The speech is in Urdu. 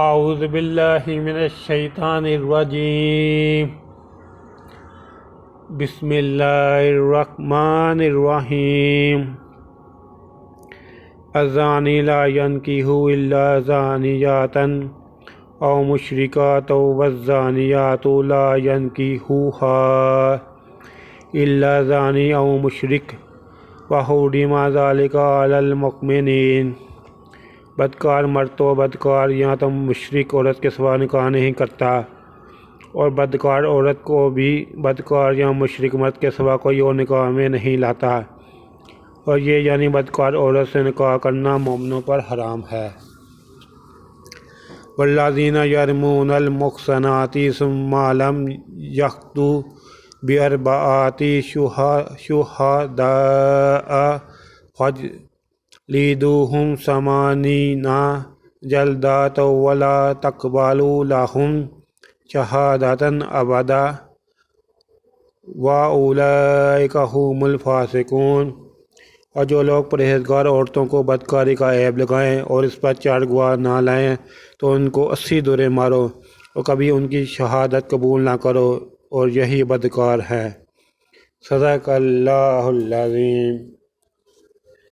اعوذ باللہ من الشیطان الرجیم بسم اللہ الرحمن الرحیم الزانی لا ینکح الا زانیۃ او مشرکۃ والزانیات لا ینکحوها الا زانی او مشرک وحرم ذلک علی المؤمنین۔ بدکار مرد تو بدکار یا تو مشرک عورت کے سوا نکاح نہیں کرتا، اور بدکار عورت کو بھی بدکار یا مشرک مرد کے سوا کوئی اور نکاح میں نہیں لاتا، اور یہ یعنی بدکار عورت سے نکاح کرنا مومنوں پر حرام ہے۔ والذین یرمون المحصنات ثم لم یأتوا بأربعۃ شہداء فاجلدوہم 80 جلدۃ ولا تقبلوا لہم شہادۃ ابدا واولئک ھم الفاسقون۔ اور جو لوگ پرہیزگار عورتوں کو بدکاری کا عیب لگائیں اور اس پر 4 گواہ نہ لائیں تو ان کو 80 دورے مارو اور کبھی ان کی شہادت قبول نہ کرو، اور یہی بدکار ہے۔ صدق اللہ العظیم۔